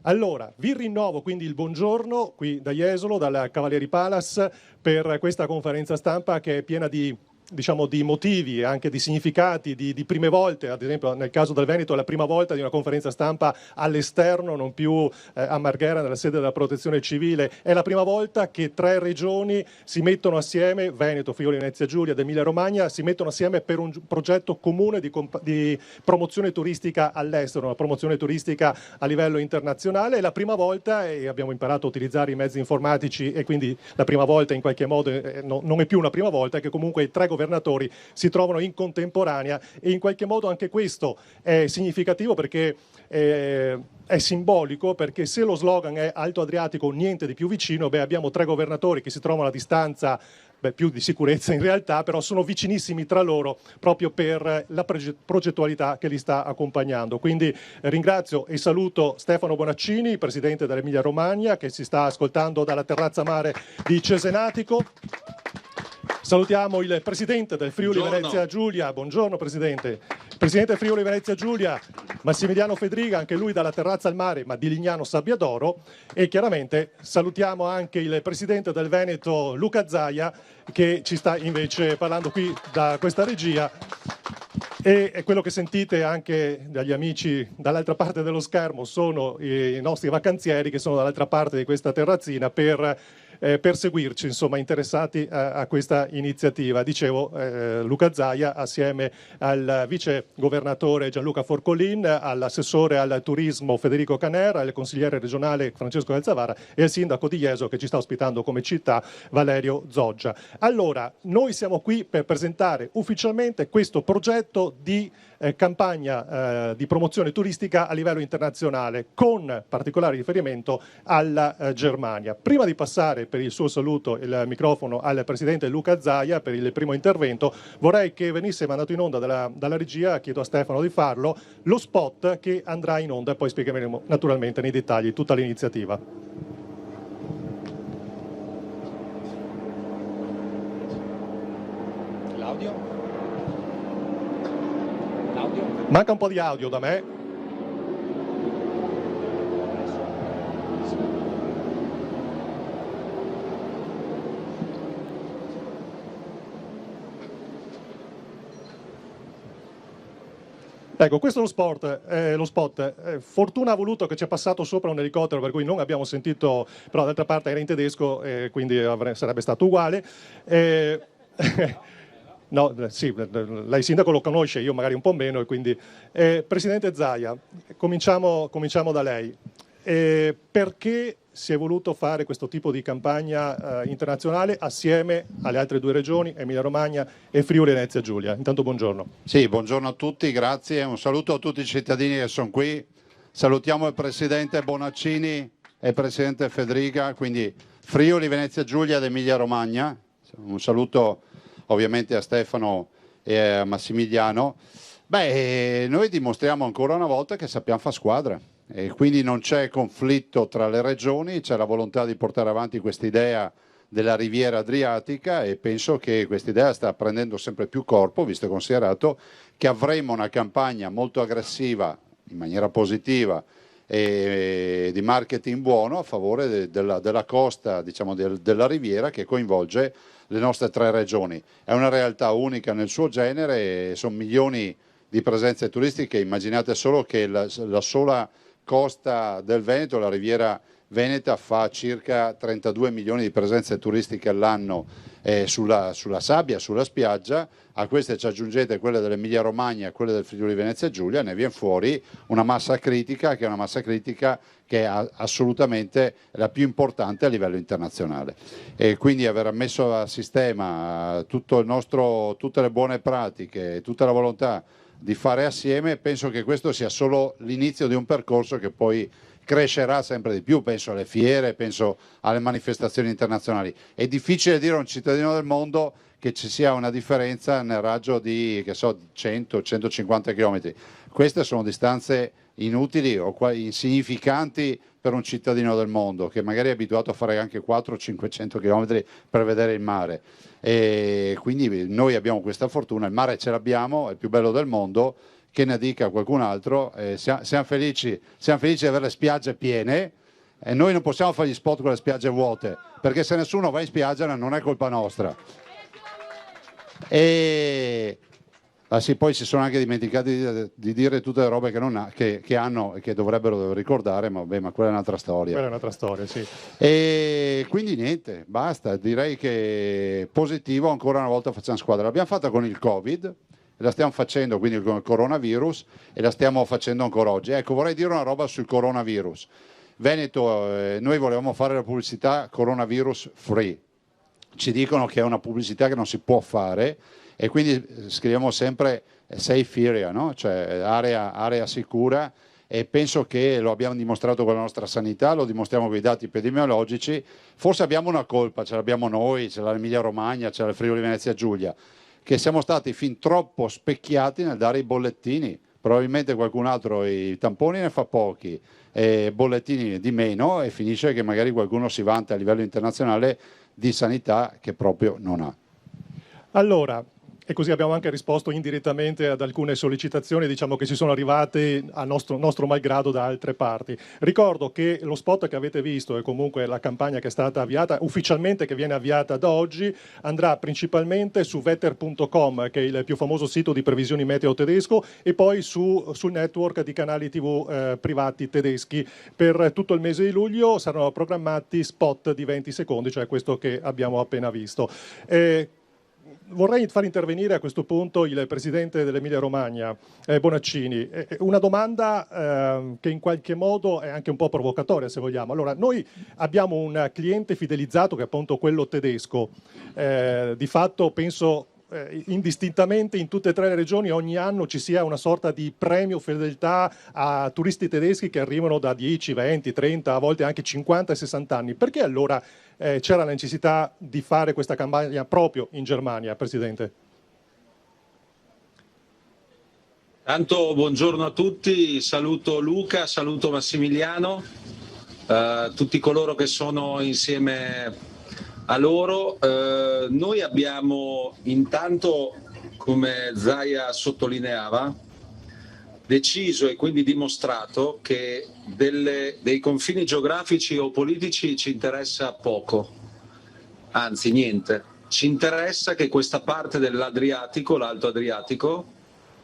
Allora, vi rinnovo quindi il buongiorno qui da Jesolo, dal Cavalieri Palace, per questa conferenza stampa che è piena di motivi e anche di significati, di prime volte. Ad esempio nel caso del Veneto è la prima volta di una conferenza stampa all'esterno, non più a Marghera, nella sede della Protezione Civile. È la prima volta che 3 regioni si mettono assieme, Veneto, Friuli, Venezia Giulia ed Emilia Romagna, si mettono assieme per un progetto comune di promozione turistica all'estero, una promozione turistica a livello internazionale. È la prima volta, e abbiamo imparato a utilizzare i mezzi informatici, e quindi la prima volta in qualche modo non è più una prima volta, che comunque i 3 governatori si trovano in contemporanea, e in qualche modo anche questo è significativo perché è simbolico, perché se lo slogan è Alto Adriatico, niente di più vicino, abbiamo 3 governatori che si trovano a distanza, più di sicurezza in realtà, però sono vicinissimi tra loro proprio per la progettualità che li sta accompagnando. Quindi ringrazio e saluto Stefano Bonaccini, presidente dell'Emilia Romagna, che si sta ascoltando dalla terrazza mare di Cesenatico. Salutiamo il presidente del Friuli Venezia Giulia, buongiorno presidente. Presidente Friuli Venezia Giulia, Massimiliano Fedriga, anche lui dalla terrazza al mare, ma di Lignano Sabbiadoro. E chiaramente salutiamo anche il presidente del Veneto, Luca Zaia, che ci sta invece parlando qui da questa regia. E quello che sentite anche dagli amici dall'altra parte dello schermo sono i nostri vacanzieri che sono dall'altra parte di questa terrazzina per seguirci, insomma, interessati a questa iniziativa. Dicevo, Luca Zaia assieme al vice governatore Gianluca Forcolin, all'assessore al turismo Federico Canera, al consigliere regionale Francesco Del Zavara e al sindaco di Jesolo che ci sta ospitando come città, Valerio Zoggia. Allora, noi siamo qui per presentare ufficialmente questo progetto di campagna di promozione turistica a livello internazionale, con particolare riferimento alla Germania. Prima di passare per il suo saluto il microfono al presidente Luca Zaia per il primo intervento, vorrei che venisse mandato in onda dalla regia, chiedo a Stefano di farlo, lo spot che andrà in onda e poi spiegheremo naturalmente nei dettagli tutta l'iniziativa. L'audio? Manca un po' di audio da me. Ecco, questo è lo spot. Fortuna ha voluto che ci è passato sopra un elicottero, per cui non abbiamo sentito, però d'altra parte era in tedesco, quindi sarebbe stato uguale. No, sì, lei sindaco lo conosce, io magari un po' meno, e quindi presidente Zaia, cominciamo da lei. Perché si è voluto fare questo tipo di campagna internazionale assieme alle altre 2 regioni, Emilia Romagna e Friuli Venezia Giulia? Intanto buongiorno. Sì, buongiorno a tutti, grazie, un saluto a tutti i cittadini che sono qui. Salutiamo il presidente Bonaccini e il presidente Fedriga, quindi Friuli Venezia Giulia ed Emilia Romagna. Un saluto ovviamente a Stefano e a Massimiliano. Noi dimostriamo ancora una volta che sappiamo fare squadra e quindi non c'è conflitto tra le regioni, c'è la volontà di portare avanti questa idea della riviera adriatica, e penso che questa idea sta prendendo sempre più corpo, visto e considerato che avremo una campagna molto aggressiva in maniera positiva e di marketing buono a favore della costa, diciamo, della riviera, che coinvolge le nostre 3 regioni. È una realtà unica nel suo genere e sono milioni di presenze turistiche. Immaginate solo che la sola costa del Veneto, la riviera veneta, fa circa 32 milioni di presenze turistiche all'anno sulla sabbia, sulla spiaggia. A queste ci aggiungete quelle dell'Emilia Romagna e quelle del Friuli Venezia Giulia, ne viene fuori una massa critica che è assolutamente la più importante a livello internazionale. E quindi aver messo a sistema tutte le buone pratiche, tutta la volontà di fare assieme, penso che questo sia solo l'inizio di un percorso che poi crescerà sempre di più. Penso alle fiere, penso alle manifestazioni internazionali. È difficile dire a un cittadino del mondo che ci sia una differenza nel raggio di 100-150 km. Queste sono distanze inutili o insignificanti per un cittadino del mondo che magari è abituato a fare anche 400-500 km per vedere il mare. E quindi noi abbiamo questa fortuna, il mare ce l'abbiamo, è il più bello del mondo, che ne dica qualcun altro, siamo felici di avere le spiagge piene e noi non possiamo fare gli spot con le spiagge vuote, perché se nessuno va in spiaggia non è colpa nostra. Sì, poi si sono anche dimenticati di dire tutte le robe che hanno e che dovrebbero ricordare, ma vabbè, ma quella è un'altra storia. Quella è un'altra storia, sì. E quindi niente, basta, direi che positivo, ancora una volta facciamo squadra. L'abbiamo fatta con il Covid, la stiamo facendo quindi con il coronavirus e la stiamo facendo ancora oggi. Ecco, vorrei dire una roba sul coronavirus. Veneto, noi volevamo fare la pubblicità coronavirus free. Ci dicono che è una pubblicità che non si può fare e quindi scriviamo sempre safe area, no? Cioè area sicura, e penso che lo abbiamo dimostrato con la nostra sanità, lo dimostriamo con i dati epidemiologici. Forse abbiamo una colpa, ce l'abbiamo noi, ce l'ha l'Emilia Romagna, ce l'ha il Friuli Venezia Giulia, che siamo stati fin troppo specchiati nel dare i bollettini. Probabilmente qualcun altro i tamponi ne fa pochi, bollettini di meno, e finisce che magari qualcuno si vanta a livello internazionale di sanità che proprio non ha. Allora, e così abbiamo anche risposto indirettamente ad alcune sollecitazioni, diciamo, che ci sono arrivate a nostro malgrado da altre parti. Ricordo che lo spot che avete visto e comunque la campagna che è stata avviata, ufficialmente che viene avviata da oggi, andrà principalmente su wetter.com, che è il più famoso sito di previsioni meteo tedesco, e poi sul network di canali TV privati tedeschi. Per tutto il mese di luglio saranno programmati spot di 20 secondi, cioè questo che abbiamo appena visto. Vorrei far intervenire a questo punto il presidente dell'Emilia Romagna, Bonaccini. Una domanda che in qualche modo è anche un po' provocatoria, se vogliamo. Allora, noi abbiamo un cliente fidelizzato che è appunto quello tedesco. Di fatto penso indistintamente in tutte e tre le regioni ogni anno ci sia una sorta di premio fedeltà a turisti tedeschi che arrivano da 10, 20, 30, a volte anche 50 e 60 anni. Perché allora c'era la necessità di fare questa campagna proprio in Germania, Presidente? Tanto buongiorno a tutti, saluto Luca, saluto Massimiliano, tutti coloro che sono insieme a loro. Noi abbiamo intanto, come Zaia sottolineava, deciso e quindi dimostrato che dei confini geografici o politici ci interessa poco, anzi niente. Ci interessa che questa parte dell'Adriatico, l'Alto Adriatico,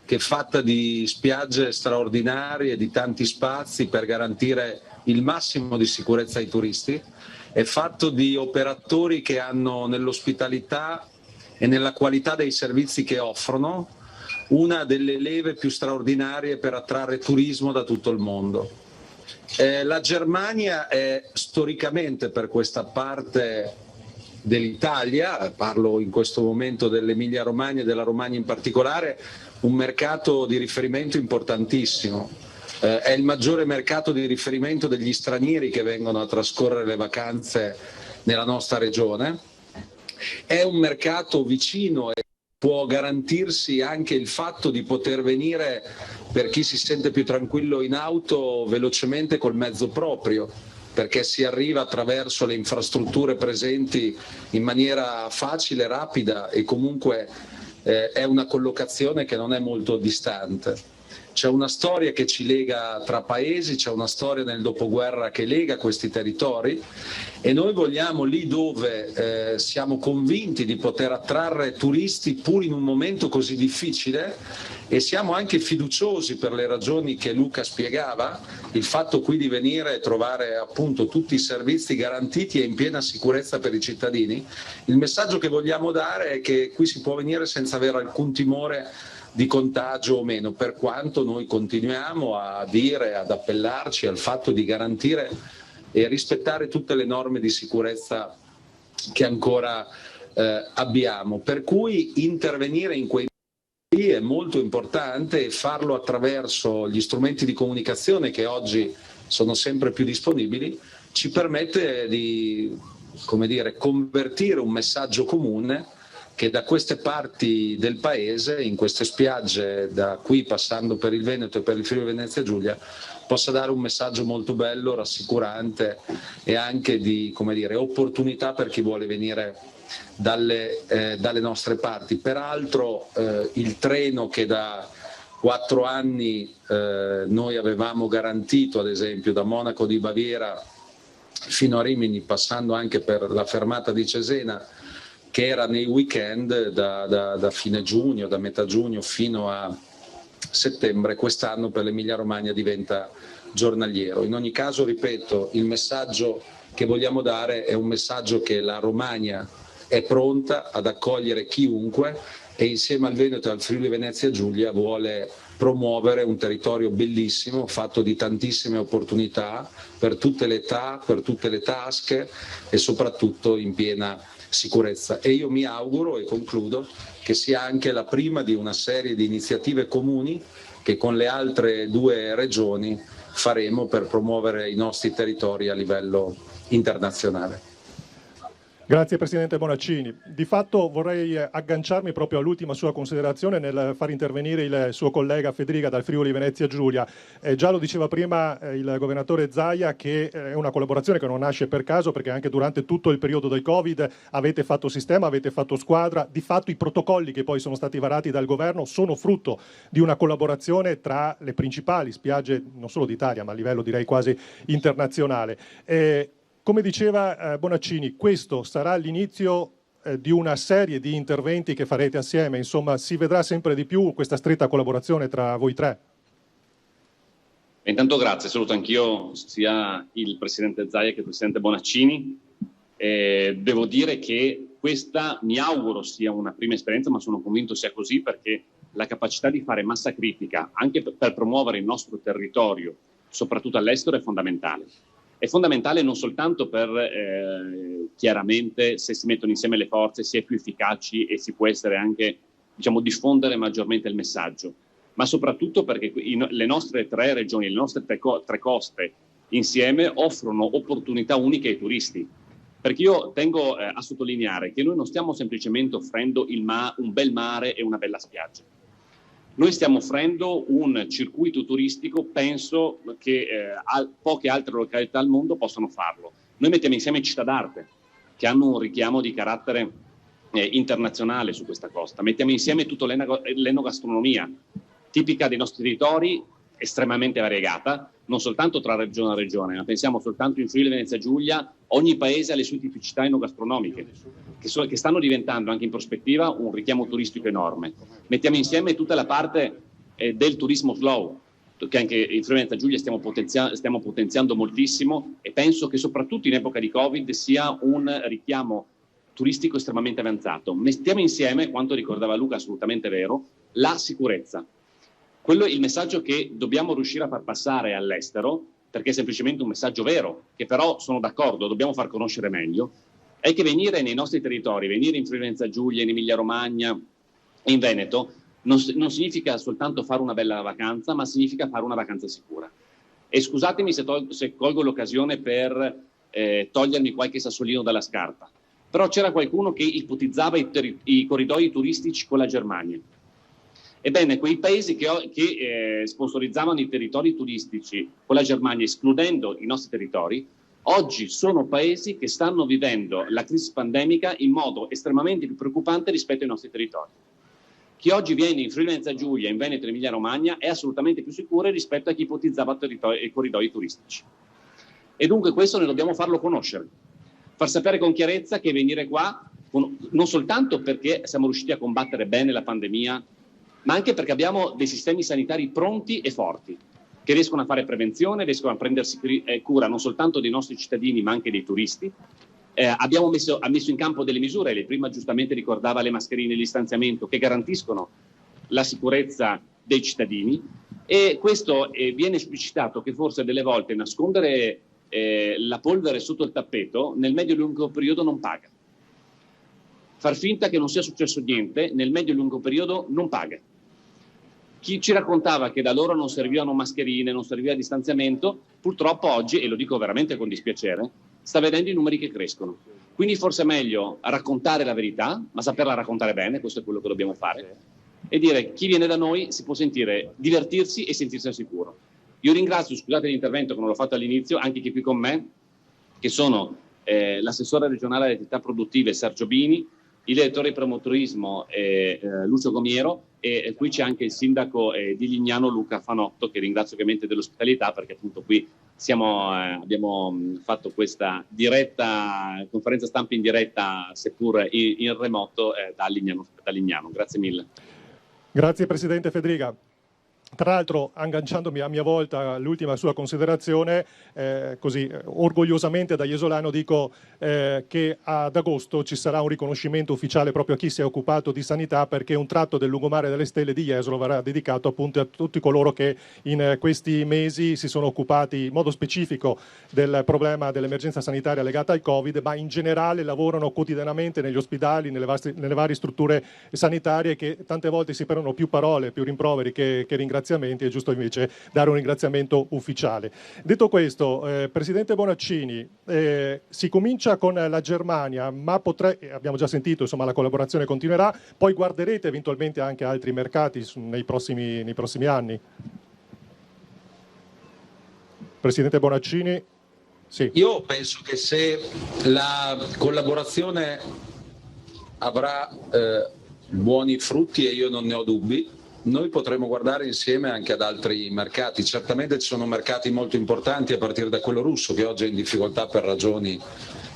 che è fatta di spiagge straordinarie, di tanti spazi per garantire il massimo di sicurezza ai turisti, è fatto di operatori che hanno nell'ospitalità e nella qualità dei servizi che offrono una delle leve più straordinarie per attrarre turismo da tutto il mondo. La Germania è storicamente, per questa parte dell'Italia, parlo in questo momento dell'Emilia Romagna e della Romagna in particolare, un mercato di riferimento importantissimo. È il maggiore mercato di riferimento degli stranieri che vengono a trascorrere le vacanze nella nostra regione. È un mercato vicino e può garantirsi anche il fatto di poter venire, per chi si sente più tranquillo in auto, velocemente col mezzo proprio, perché si arriva attraverso le infrastrutture presenti in maniera facile, rapida, e comunque è una collocazione che non è molto distante. C'è una storia che ci lega tra paesi, c'è una storia nel dopoguerra che lega questi territori, e noi vogliamo, lì dove siamo convinti di poter attrarre turisti pur in un momento così difficile, e siamo anche fiduciosi per le ragioni che Luca spiegava, il fatto qui di venire e trovare appunto tutti i servizi garantiti e in piena sicurezza per i cittadini. Il messaggio che vogliamo dare è che qui si può venire senza avere alcun timore di contagio o meno, per quanto noi continuiamo a dire, ad appellarci al fatto di garantire e rispettare tutte le norme di sicurezza che ancora abbiamo. Per cui intervenire in quei momenti è molto importante, e farlo attraverso gli strumenti di comunicazione che oggi sono sempre più disponibili ci permette di, come dire, convertire un messaggio comune che da queste parti del paese, in queste spiagge, da qui passando per il Veneto e per il Friuli Venezia Giulia, possa dare un messaggio molto bello, rassicurante e anche di, come dire, opportunità per chi vuole venire dalle nostre parti. Peraltro il treno che da 4 anni noi avevamo garantito, ad esempio, da Monaco di Baviera fino a Rimini, passando anche per la fermata di Cesena, che era nei weekend da fine giugno, da metà giugno fino a settembre. Quest'anno per l'Emilia Romagna diventa giornaliero. In ogni caso, ripeto, il messaggio che vogliamo dare è un messaggio che la Romagna è pronta ad accogliere chiunque e insieme al Veneto e al Friuli Venezia Giulia vuole promuovere un territorio bellissimo, fatto di tantissime opportunità per tutte le età, per tutte le tasche e soprattutto in piena sicurezza. E io mi auguro, e concludo, che sia anche la prima di una serie di iniziative comuni che con le altre 2 regioni faremo per promuovere i nostri territori a livello internazionale. Grazie Presidente Bonaccini. Di fatto vorrei agganciarmi proprio all'ultima sua considerazione nel far intervenire il suo collega Fedriga dal Friuli Venezia Giulia. Già lo diceva prima il governatore Zaia che è una collaborazione che non nasce per caso, perché anche durante tutto il periodo del Covid avete fatto sistema, avete fatto squadra. Di fatto i protocolli che poi sono stati varati dal governo sono frutto di una collaborazione tra le principali spiagge non solo d'Italia ma a livello direi quasi internazionale. Come diceva Bonaccini, questo sarà l'inizio di una serie di interventi che farete assieme, insomma si vedrà sempre di più questa stretta collaborazione tra voi 3. Intanto grazie, saluto anch'io sia il Presidente Zaia che il Presidente Bonaccini. Devo dire che questa mi auguro sia una prima esperienza, ma sono convinto sia così perché la capacità di fare massa critica anche per promuovere il nostro territorio, soprattutto all'estero, è fondamentale. È fondamentale non soltanto per, chiaramente, se si mettono insieme le forze si è più efficaci e si può essere anche, diffondere maggiormente il messaggio, ma soprattutto perché le nostre 3 regioni, le nostre 3 coste insieme offrono opportunità uniche ai turisti. Perché io tengo a sottolineare che noi non stiamo semplicemente offrendo un bel mare e una bella spiaggia. Noi stiamo offrendo un circuito turistico, penso che poche altre località al mondo possano farlo. Noi mettiamo insieme città d'arte, che hanno un richiamo di carattere internazionale su questa costa. Mettiamo insieme tutta l'enogastronomia, tipica dei nostri territori, estremamente variegata, non soltanto tra regione a regione, ma pensiamo soltanto in Friuli Venezia Giulia, ogni paese ha le sue tipicità enogastronomiche, che stanno diventando anche in prospettiva un richiamo turistico enorme. Mettiamo insieme tutta la parte del turismo slow, che anche in Friuli Venezia Giulia stiamo potenziando moltissimo e penso che soprattutto in epoca di Covid sia un richiamo turistico estremamente avanzato. Mettiamo insieme, quanto ricordava Luca, assolutamente vero, la sicurezza. Quello è il messaggio che dobbiamo riuscire a far passare all'estero, perché è semplicemente un messaggio vero, che però sono d'accordo, dobbiamo far conoscere meglio, è che venire nei nostri territori, venire in Friuli Venezia Giulia, in Emilia Romagna e in Veneto, non significa soltanto fare una bella vacanza, ma significa fare una vacanza sicura. E scusatemi se colgo l'occasione per togliermi qualche sassolino dalla scarpa, però c'era qualcuno che ipotizzava i corridoi turistici con la Germania. Ebbene, quei paesi che sponsorizzavano i territori turistici con la Germania, escludendo i nostri territori, oggi sono paesi che stanno vivendo la crisi pandemica in modo estremamente più preoccupante rispetto ai nostri territori. Chi oggi viene in Friuli Venezia Giulia, in Veneto e Emilia Romagna è assolutamente più sicuro rispetto a chi ipotizzava i corridoi turistici. E dunque questo noi dobbiamo farlo conoscere, far sapere con chiarezza che venire qua, non soltanto perché siamo riusciti a combattere bene la pandemia, ma anche perché abbiamo dei sistemi sanitari pronti e forti, che riescono a fare prevenzione, riescono a prendersi cura non soltanto dei nostri cittadini, ma anche dei turisti. Abbiamo messo in campo delle misure, lei prima giustamente ricordava le mascherine e il distanziamento, che garantiscono la sicurezza dei cittadini, e questo viene esplicitato che forse delle volte nascondere la polvere sotto il tappeto nel medio-lungo periodo non paga. Far finta che non sia successo niente nel medio-lungo periodo non paga. Chi ci raccontava che da loro non servivano mascherine, non serviva distanziamento, purtroppo oggi, e lo dico veramente con dispiacere, sta vedendo i numeri che crescono. Quindi forse è meglio raccontare la verità, ma saperla raccontare bene, questo è quello che dobbiamo fare, e dire chi viene da noi si può divertirsi e sentirsi al sicuro. Io ringrazio, scusate l'intervento che non l'ho fatto all'inizio, anche chi è qui con me, che sono l'assessore regionale alle attività produttive Sergio Bini, il direttore di promotorismo Lucio Gomiero, e qui c'è anche il sindaco di Lignano Luca Fanotto, che ringrazio ovviamente dell'ospitalità, perché appunto qui abbiamo fatto questa diretta conferenza stampa in diretta, seppur in remoto, da Lignano. Grazie mille. Grazie Presidente Fedriga. Tra l'altro, agganciandomi a mia volta all'ultima sua considerazione, così orgogliosamente da iesolano dico che ad agosto ci sarà un riconoscimento ufficiale proprio a chi si è occupato di sanità, perché un tratto del lungomare delle Stelle di Jesolo verrà dedicato appunto a tutti coloro che in questi mesi si sono occupati in modo specifico del problema dell'emergenza sanitaria legata al Covid, ma in generale lavorano quotidianamente negli ospedali, nelle varie strutture sanitarie, che tante volte si perdono più parole, più rimproveri che ringraziamenti. È giusto invece dare un ringraziamento ufficiale. Detto questo, Presidente Bonaccini, si comincia con la Germania, ma abbiamo già sentito, insomma, la collaborazione continuerà, poi guarderete eventualmente anche altri mercati nei prossimi anni? Presidente Bonaccini? Sì. Io penso che se la collaborazione avrà buoni frutti, e io non ne ho dubbi, noi potremo guardare insieme anche ad altri mercati. Certamente ci sono mercati molto importanti, a partire da quello russo, che oggi è in difficoltà per ragioni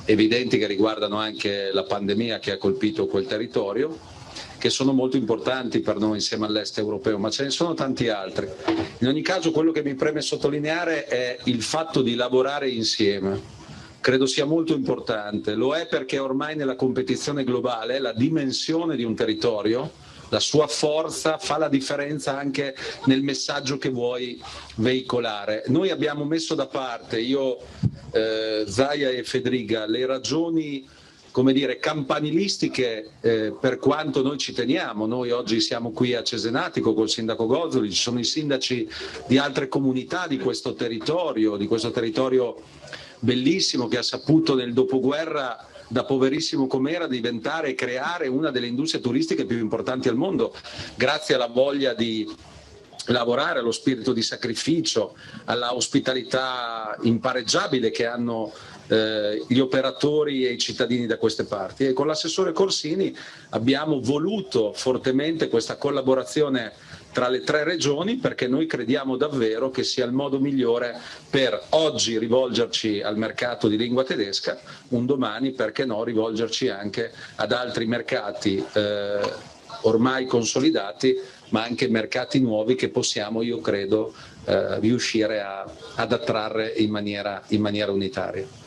evidenti che riguardano anche la pandemia che ha colpito quel territorio, che sono molto importanti per noi insieme all'est europeo, ma ce ne sono tanti altri. In ogni caso, quello che mi preme sottolineare è il fatto di lavorare insieme. Credo sia molto importante. Lo è perché ormai nella competizione globale la dimensione di un territorio, la sua forza, fa la differenza anche nel messaggio che vuoi veicolare. Noi abbiamo messo da parte, io, Zaia e Fedriga, le ragioni, come dire, campanilistiche, per quanto noi ci teniamo. Noi oggi siamo qui a Cesenatico col sindaco Gozzoli, ci sono i sindaci di altre comunità di questo territorio bellissimo, che ha saputo nel dopoguerra, da poverissimo com'era, diventare e creare una delle industrie turistiche più importanti al mondo, grazie alla voglia di lavorare, allo spirito di sacrificio, alla ospitalità impareggiabile che hanno gli operatori e i cittadini da queste parti. E con l'assessore Corsini abbiamo voluto fortemente questa collaborazione tra le 3 regioni, perché noi crediamo davvero che sia il modo migliore per oggi rivolgerci al mercato di lingua tedesca, un domani, perché no, rivolgerci anche ad altri mercati ormai consolidati, ma anche mercati nuovi che possiamo, io credo, riuscire ad attrarre in maniera unitaria.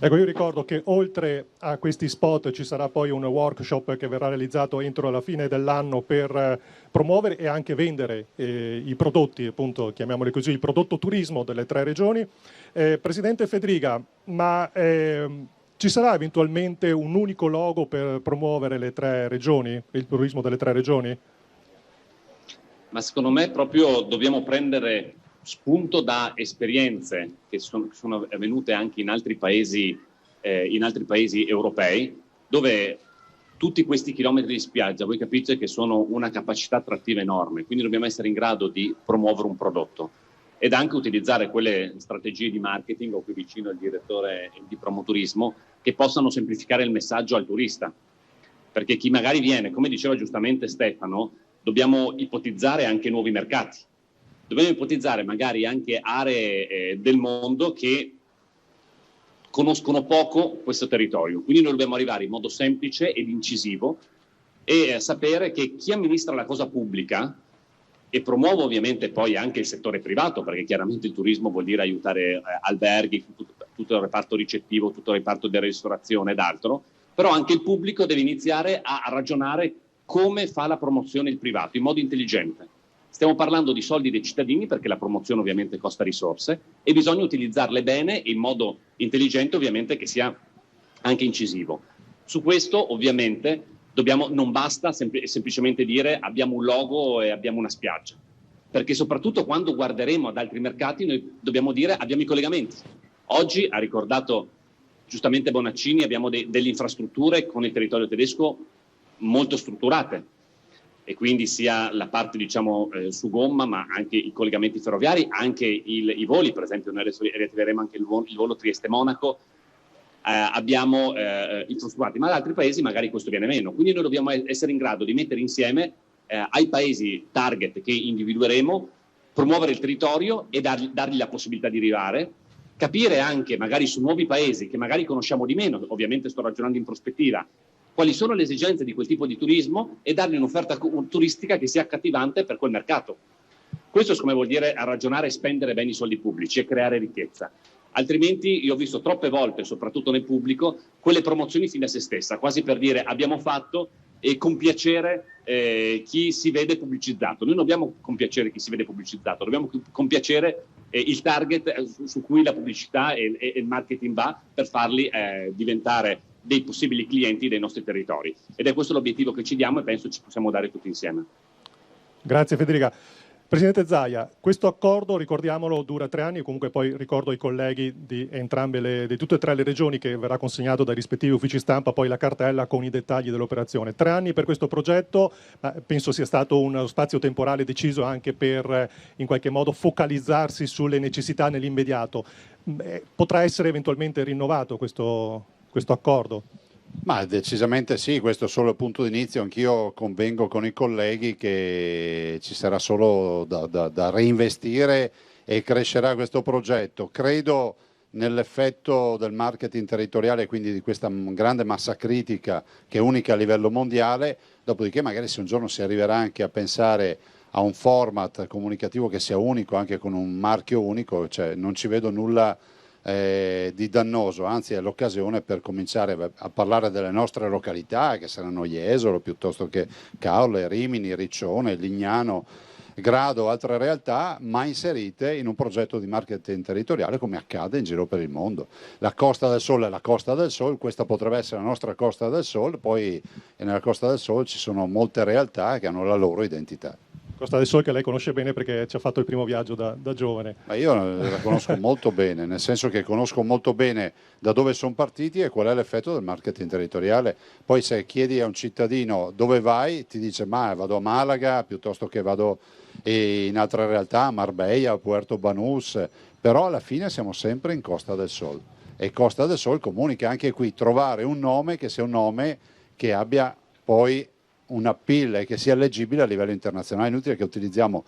Ecco, io ricordo che oltre a questi spot ci sarà poi un workshop che verrà realizzato entro la fine dell'anno per promuovere e anche vendere i prodotti, appunto, chiamiamoli così, il prodotto turismo delle 3 regioni. Presidente Fedriga, ma ci sarà eventualmente un unico logo per promuovere le 3 regioni, il turismo delle 3 regioni? Ma secondo me proprio dobbiamo prendere spunto da esperienze che sono avvenute anche in altri paesi europei, dove tutti questi chilometri di spiaggia, voi capite che sono una capacità attrattiva enorme, quindi dobbiamo essere in grado di promuovere un prodotto ed anche utilizzare quelle strategie di marketing, o qui vicino il direttore di promoturismo, che possano semplificare il messaggio al turista, perché chi magari viene, come diceva giustamente Stefano, dobbiamo ipotizzare anche nuovi mercati. Dobbiamo ipotizzare magari anche aree del mondo che conoscono poco questo territorio. Quindi noi dobbiamo arrivare in modo semplice ed incisivo e sapere che chi amministra la cosa pubblica e promuove ovviamente poi anche il settore privato, perché chiaramente il turismo vuol dire aiutare alberghi, tutto il reparto ricettivo, tutto il reparto della ristorazione ed altro, però anche il pubblico deve iniziare a ragionare come fa la promozione il privato, in modo intelligente. Stiamo parlando di soldi dei cittadini, perché la promozione ovviamente costa risorse e bisogna utilizzarle bene e in modo intelligente, ovviamente, che sia anche incisivo. Su questo ovviamente non basta semplicemente dire abbiamo un logo e abbiamo una spiaggia, perché soprattutto quando guarderemo ad altri mercati noi dobbiamo dire abbiamo i collegamenti. Oggi, ha ricordato giustamente Bonaccini, abbiamo delle infrastrutture con il territorio tedesco molto strutturate, e quindi sia la parte su gomma, ma anche i collegamenti ferroviari, anche i voli. Per esempio noi adesso riattiveremo anche il volo Trieste-Monaco, abbiamo i frustrati, ma ad altri paesi magari questo viene meno. Quindi noi dobbiamo essere in grado di mettere insieme ai paesi target che individueremo, promuovere il territorio e dargli la possibilità di arrivare, capire anche magari su nuovi paesi che magari conosciamo di meno, ovviamente sto ragionando in prospettiva, quali sono le esigenze di quel tipo di turismo e dargli un'offerta turistica che sia accattivante per quel mercato. Questo come vuol dire a ragionare e spendere bene i soldi pubblici e creare ricchezza. Altrimenti io ho visto troppe volte, soprattutto nel pubblico, quelle promozioni fine a se stessa, quasi per dire abbiamo fatto e compiacere chi si vede pubblicizzato. Noi non dobbiamo compiacere chi si vede pubblicizzato, dobbiamo compiacere il target su cui la pubblicità e il marketing va per farli diventare dei possibili clienti dei nostri territori. Ed è questo l'obiettivo che ci diamo e penso ci possiamo dare tutti insieme. Grazie Federica. Presidente Zaia, questo accordo, ricordiamolo, dura 3 anni, comunque poi ricordo ai colleghi di di tutte e 3 le regioni che verrà consegnato dai rispettivi uffici stampa poi la cartella con i dettagli dell'operazione. 3 anni per questo progetto, ma penso sia stato uno spazio temporale deciso anche per in qualche modo focalizzarsi sulle necessità nell'immediato. Potrà essere eventualmente rinnovato questo accordo? Ma decisamente sì, questo è solo il punto d'inizio. Anch'io convengo con i colleghi che ci sarà solo da reinvestire e crescerà questo progetto. Credo nell'effetto del marketing territoriale, quindi di questa grande massa critica che è unica a livello mondiale, dopodiché magari se un giorno si arriverà anche a pensare a un format comunicativo che sia unico, anche con un marchio unico, cioè non ci vedo nulla di dannoso, anzi è l'occasione per cominciare a parlare delle nostre località che saranno Jesolo piuttosto che Caorle, Rimini, Riccione, Lignano, Grado, altre realtà, ma inserite in un progetto di marketing territoriale come accade in giro per il mondo. La Costa del Sol è la Costa del Sol, questa potrebbe essere la nostra Costa del Sol, poi nella Costa del Sol ci sono molte realtà che hanno la loro identità. Costa del Sol che lei conosce bene perché ci ha fatto il primo viaggio da giovane. Ma io la conosco molto bene, nel senso che conosco molto bene da dove sono partiti e qual è l'effetto del marketing territoriale. Poi se chiedi a un cittadino dove vai, ti dice ma vado a Malaga piuttosto che vado in altre realtà, a Marbella, a Puerto Banús, però alla fine siamo sempre in Costa del Sol. E Costa del Sol comunica anche qui trovare un nome che sia un nome che abbia poi un appeal e che sia leggibile a livello internazionale. È inutile che utilizziamo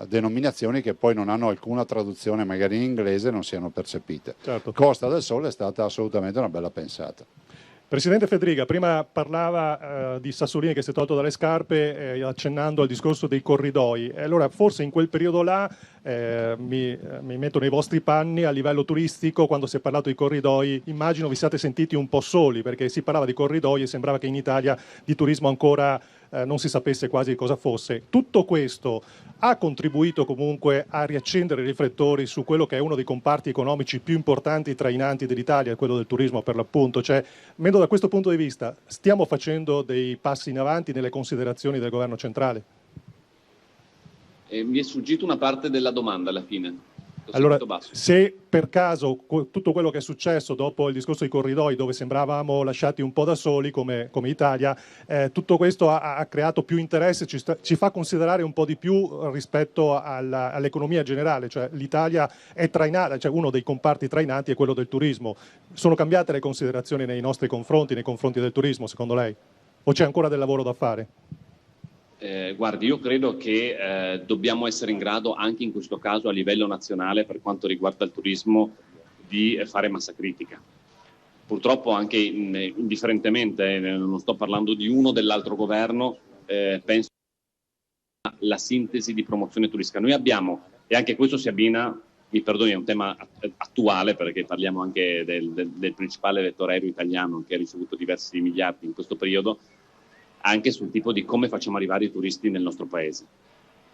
denominazioni che poi non hanno alcuna traduzione magari in inglese e non siano percepite. Certo. Costa del Sol è stata assolutamente una bella pensata. Presidente Federica, prima parlava di Sassolini che si è tolto dalle scarpe accennando al discorso dei corridoi. Allora forse in quel periodo là mi metto nei vostri panni, a livello turistico, quando si è parlato di corridoi, immagino vi siate sentiti un po' soli, perché si parlava di corridoi e sembrava che in Italia di turismo ancora non si sapesse quasi cosa fosse. Tutto questo ha contribuito comunque a riaccendere i riflettori su quello che è uno dei comparti economici più importanti, trainanti dell'Italia, quello del turismo per l'appunto. Cioè, vedo da questo punto di vista, stiamo facendo dei passi in avanti nelle considerazioni del governo centrale? Mi è sfuggito una parte della domanda alla fine. Allora, se per caso tutto quello che è successo dopo il discorso dei corridoi, dove sembravamo lasciati un po' da soli come Italia, tutto questo ha creato più interesse, ci fa considerare un po' di più rispetto all'economia generale, cioè l'Italia è trainata, cioè uno dei comparti trainanti è quello del turismo. Sono cambiate le considerazioni nei nostri confronti, nei confronti del turismo, secondo lei? O c'è ancora del lavoro da fare? Guardi, io credo che dobbiamo essere in grado anche in questo caso a livello nazionale per quanto riguarda il turismo di fare massa critica. Purtroppo anche indifferentemente, non sto parlando di uno o dell'altro governo, penso alla sintesi di promozione turistica. Noi abbiamo, e anche questo si abbina, mi perdoni, è un tema attuale perché parliamo anche del principale vettore aereo italiano che ha ricevuto diversi miliardi in questo periodo, anche sul tipo di come facciamo arrivare i turisti nel nostro paese.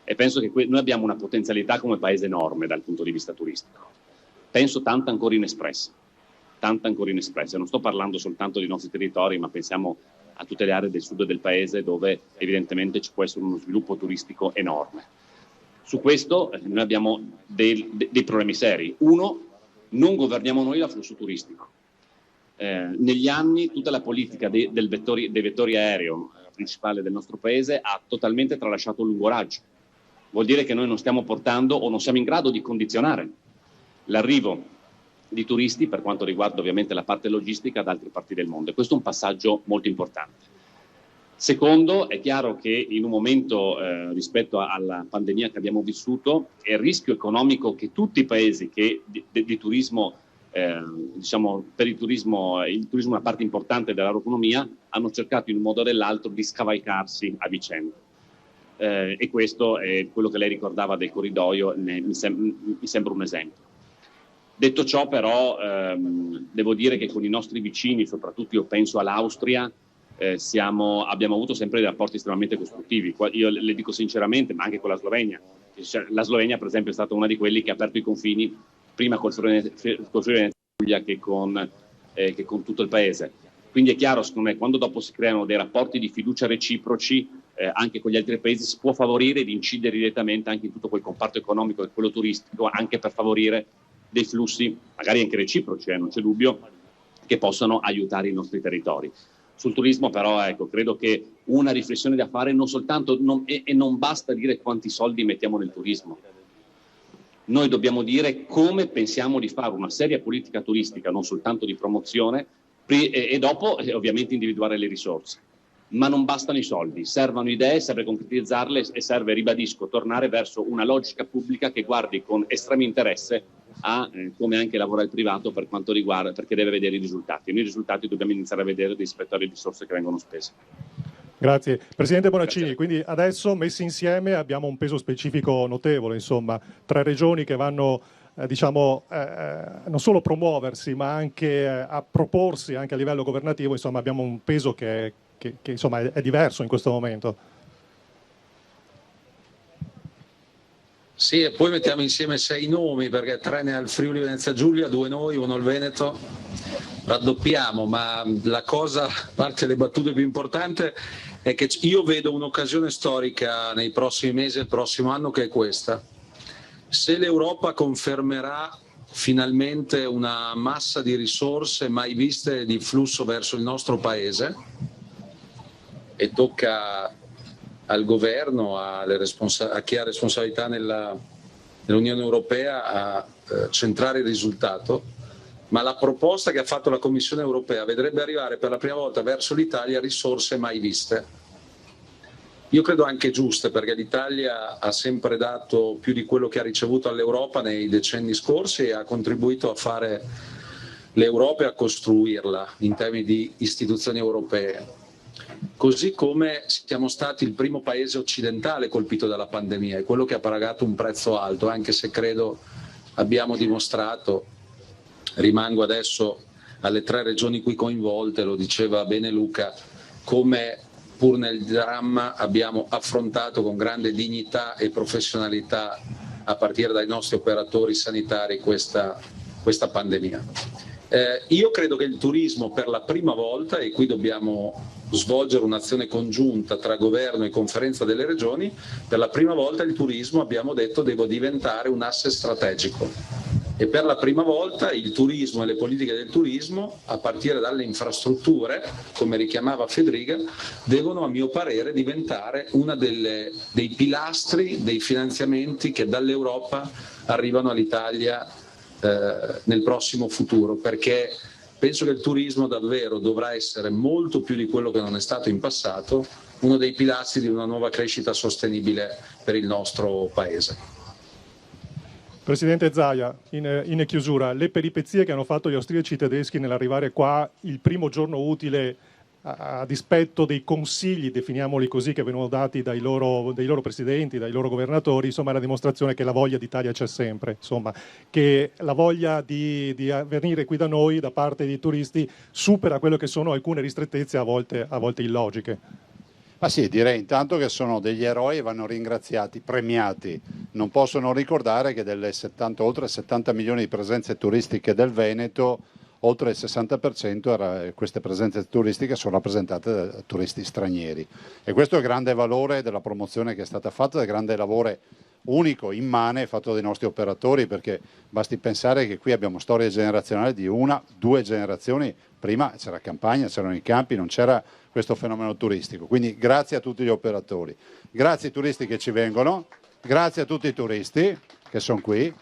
E penso che noi abbiamo una potenzialità come paese enorme dal punto di vista turistico. Penso tanta ancora inespressa. Non sto parlando soltanto dei nostri territori, ma pensiamo a tutte le aree del sud del paese dove evidentemente ci può essere uno sviluppo turistico enorme. Su questo noi abbiamo dei problemi seri. Uno, non governiamo noi l'afflusso turistico. Negli anni tutta la politica dei vettori aereo principale del nostro paese ha totalmente tralasciato il lungo raggio. Vuol dire che noi non stiamo portando o non siamo in grado di condizionare l'arrivo di turisti per quanto riguarda ovviamente la parte logistica da altre parti del mondo. E questo è un passaggio molto importante. Secondo, è chiaro che in un momento rispetto alla pandemia che abbiamo vissuto, è il rischio economico che tutti i paesi che di turismo, diciamo per il turismo è una parte importante della loro economia, hanno cercato in un modo o nell'altro di scavalcarsi a vicenda. E questo è quello che lei ricordava del corridoio, mi sembra un esempio. Detto ciò però devo dire che con i nostri vicini, soprattutto io penso all'Austria, abbiamo avuto sempre dei rapporti estremamente costruttivi. Io le dico sinceramente, ma anche con la Slovenia. La Slovenia, per esempio, è stata una di quelli che ha aperto i confini prima col Friuli Venezia Giulia che con tutto il paese. Quindi è chiaro, secondo me, quando dopo si creano dei rapporti di fiducia reciproci anche con gli altri paesi, si può favorire ed incidere direttamente anche in tutto quel comparto economico e quello turistico, anche per favorire dei flussi, magari anche reciproci, non c'è dubbio, che possano aiutare i nostri territori. Sul turismo però ecco, credo che una riflessione da fare non soltanto e non basta dire quanti soldi mettiamo nel turismo. Noi dobbiamo dire come pensiamo di fare una seria politica turistica, non soltanto di promozione, e dopo ovviamente individuare le risorse. Ma non bastano i soldi, servono idee, serve concretizzarle e serve, ribadisco, tornare verso una logica pubblica che guardi con estremo interesse a come anche lavora il privato per quanto riguarda, perché deve vedere i risultati. E noi i risultati dobbiamo iniziare a vedere rispetto alle risorse che vengono spese. Grazie. Presidente Bonaccini, quindi adesso messi insieme abbiamo un peso specifico notevole, insomma, 3 regioni che vanno non solo promuoversi ma anche a proporsi anche a livello governativo, insomma abbiamo un peso che insomma è diverso in questo momento. Sì, e poi mettiamo insieme 6 nomi, perché 3 ne ha il Friuli Venezia Giulia, 2 noi, 1 il Veneto, raddoppiamo, ma la cosa, a parte le battute più importante, è che io vedo un'occasione storica nei prossimi mesi e il prossimo anno che è questa. Se l'Europa confermerà finalmente una massa di risorse mai viste di flusso verso il nostro paese, e tocca al governo, a chi ha responsabilità nell'Unione Europea a centrare il risultato, ma la proposta che ha fatto la Commissione Europea vedrebbe arrivare per la prima volta verso l'Italia risorse mai viste. Io credo anche giuste, perché l'Italia ha sempre dato più di quello che ha ricevuto all'Europa nei decenni scorsi e ha contribuito a fare l'Europa e a costruirla in termini di istituzioni europee. Così come siamo stati il primo paese occidentale colpito dalla pandemia, è quello che ha pagato un prezzo alto, anche se credo abbiamo dimostrato, rimango adesso alle 3 regioni qui coinvolte, lo diceva bene Luca, come pur nel dramma abbiamo affrontato con grande dignità e professionalità, a partire dai nostri operatori sanitari, questa pandemia. Io credo che il turismo per la prima volta, e qui dobbiamo svolgere un'azione congiunta tra governo e conferenza delle regioni, per la prima volta il turismo, abbiamo detto, deve diventare un asset strategico. E per la prima volta il turismo e le politiche del turismo, a partire dalle infrastrutture, come richiamava Federica, devono a mio parere diventare uno dei pilastri dei finanziamenti che dall'Europa arrivano all'Italia nel prossimo futuro, perché penso che il turismo davvero dovrà essere molto più di quello che non è stato in passato, uno dei pilastri di una nuova crescita sostenibile per il nostro Paese. Presidente Zaia, in chiusura, le peripezie che hanno fatto gli austriaci tedeschi nell'arrivare qua il primo giorno utile, a dispetto dei consigli, definiamoli così, che venivano dati dai loro presidenti, dai loro governatori, insomma è la dimostrazione che la voglia d'Italia c'è sempre, insomma, che la voglia di venire qui da noi da parte dei turisti supera quello che sono alcune ristrettezze a volte illogiche. Ma sì, direi intanto che sono degli eroi e vanno ringraziati, premiati. Non posso non ricordare che delle oltre 70 milioni di presenze turistiche del Veneto, oltre il 60% queste presenze turistiche sono rappresentate da turisti stranieri. E questo è il grande valore della promozione che è stata fatta, del grande lavoro unico, immane, fatto dai nostri operatori, perché basti pensare che qui abbiamo storie generazionali di 1-2 generazioni. Prima c'era campagna, c'erano i campi, non c'era questo fenomeno turistico. Quindi grazie a tutti gli operatori, grazie ai turisti che ci vengono, grazie a tutti i turisti che sono qui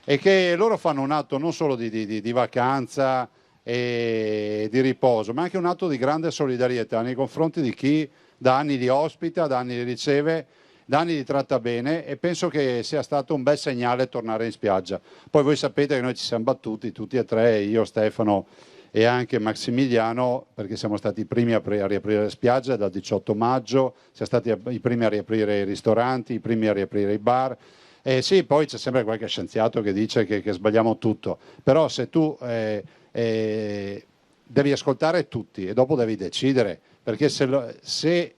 e che loro fanno un atto non solo di vacanza e di riposo, ma anche un atto di grande solidarietà nei confronti di chi da anni li ospita, da anni li riceve, da anni li tratta bene, e penso che sia stato un bel segnale tornare in spiaggia. Poi voi sapete che noi ci siamo battuti tutti e tre, io, Stefano e anche Massimiliano, perché siamo stati i primi a riaprire le spiagge dal 18 maggio, siamo stati i primi a riaprire i ristoranti, i primi a riaprire i bar. Sì, poi c'è sempre qualche scienziato che dice che sbagliamo tutto, però se tu devi ascoltare tutti e dopo devi decidere, perché se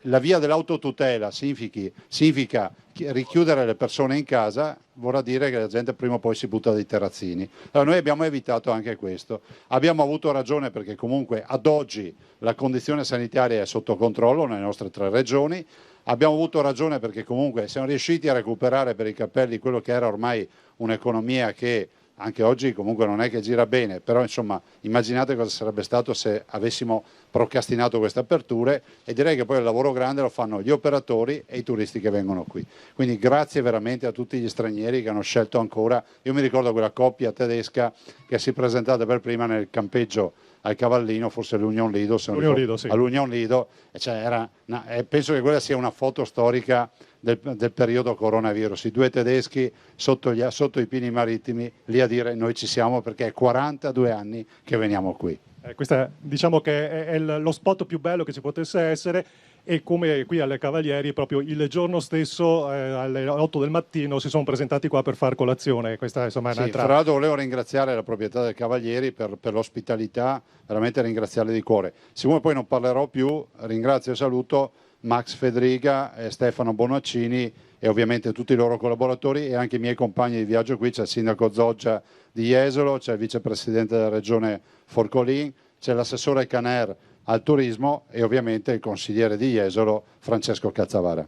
la via dell'autotutela significa richiudere le persone in casa, vorrà dire che la gente prima o poi si butta dai terrazzini. Allora noi abbiamo evitato anche questo. Abbiamo avuto ragione perché comunque ad oggi la condizione sanitaria è sotto controllo nelle nostre 3 regioni. Abbiamo avuto ragione perché comunque siamo riusciti a recuperare per i capelli quello che era ormai un'economia che anche oggi comunque non è che gira bene, però insomma immaginate cosa sarebbe stato se avessimo procrastinato queste aperture, e direi che poi il lavoro grande lo fanno gli operatori e i turisti che vengono qui. Quindi grazie veramente a tutti gli stranieri che hanno scelto ancora. Io mi ricordo quella coppia tedesca che si è presentata per prima nel campeggio al Cavallino, forse all'Union Lido, Sì. all'Union Lido, e cioè penso che quella sia una foto storica del periodo coronavirus, i 2 tedeschi sotto i pini marittimi lì a dire noi ci siamo perché è 42 anni che veniamo qui. Questa diciamo che è lo spot più bello che ci potesse essere, e come qui alle Cavalieri proprio il giorno stesso alle 8 del mattino si sono presentati qua per far colazione. Questa insomma è un'altra... Fra l'altro volevo ringraziare la proprietà del Cavalieri per l'ospitalità, veramente ringraziarli di cuore. Siccome poi non parlerò più, ringrazio e saluto Max Fedriga, Stefano Bonaccini e ovviamente tutti i loro collaboratori e anche i miei compagni di viaggio qui. C'è il sindaco Zoggia di Jesolo, c'è il vicepresidente della regione Forcolin, c'è l'assessore Caner al turismo e ovviamente il consigliere di Jesolo Francesco Cazzavara.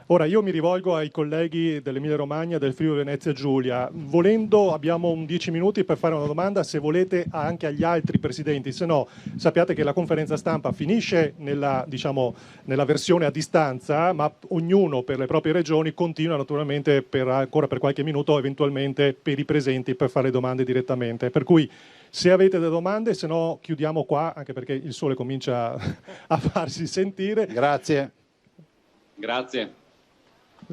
Ora io mi rivolgo ai colleghi dell'Emilia Romagna, del Friuli Venezia Giulia. Volendo abbiamo 10 minuti per fare una domanda, se volete anche agli altri presidenti, se no sappiate che la conferenza stampa finisce nella versione a distanza, ma ognuno per le proprie regioni continua naturalmente ancora per qualche minuto, eventualmente per i presenti, per fare domande direttamente. Per cui se avete delle domande, se no chiudiamo qua, anche perché il sole comincia a farsi sentire. Grazie.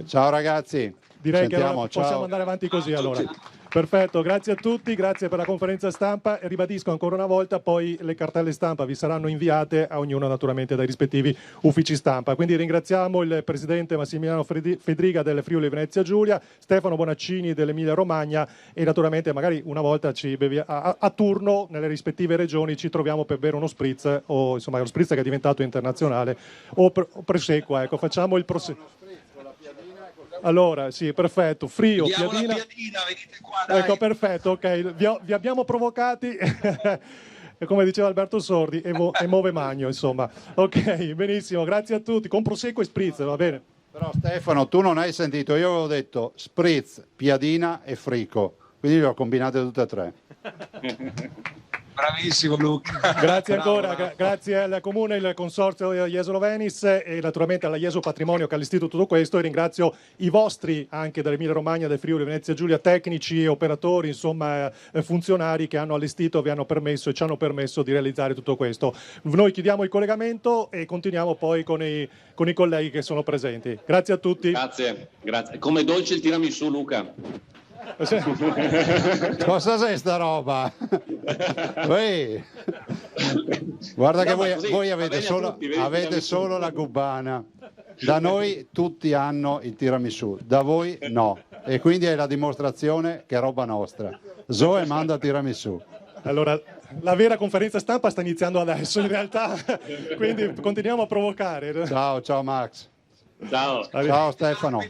Ciao ragazzi. Direi che allora possiamo andare avanti così allora. Perfetto, grazie a tutti, grazie per la conferenza stampa e ribadisco ancora una volta, poi le cartelle stampa vi saranno inviate a ognuno naturalmente dai rispettivi uffici stampa. Quindi ringraziamo il presidente Massimiliano Fedriga del Friuli Venezia Giulia, Stefano Bonaccini dell'Emilia Romagna e naturalmente magari una volta a turno nelle rispettive regioni ci troviamo per bere uno spritz, o insomma lo spritz che è diventato internazionale, o prosecco, ecco, facciamo il prosecco. Allora, sì, perfetto, Frio, Piadina, venite qua, dai. ecco, perfetto, ok, vi abbiamo provocati, e come diceva Alberto Sordi, e move magno, insomma. Ok, benissimo, grazie a tutti, con prosecco e spritz, va bene? Però Stefano, tu non hai sentito, io avevo detto spritz, piadina e frico, quindi le ho combinate tutte e 3. Bravissimo Luca. Grazie ancora, grazie al Comune, il Consorzio Jesolo Venice e naturalmente alla Jesolo Patrimonio che ha allestito tutto questo, e ringrazio i vostri anche dell'Emilia Romagna, del Friuli Venezia Giulia, tecnici, operatori, insomma funzionari che hanno allestito, vi hanno permesso e ci hanno permesso di realizzare tutto questo. Noi chiudiamo il collegamento e continuiamo poi con i colleghi che sono presenti. Grazie a tutti. Grazie. Come dolce il tiramisù, Luca. Cosa sei sta roba? Guarda che voi avete solo la cubana, da noi tutti hanno il tiramisù, da voi no, e quindi è la dimostrazione che è roba nostra. Zoe manda tiramisù. Allora, la vera conferenza stampa sta iniziando adesso in realtà, quindi continuiamo a provocare. Ciao Max. Ciao Stefano.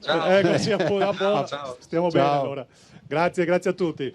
Ciao. Ciao. Stiamo bene allora. Grazie a tutti.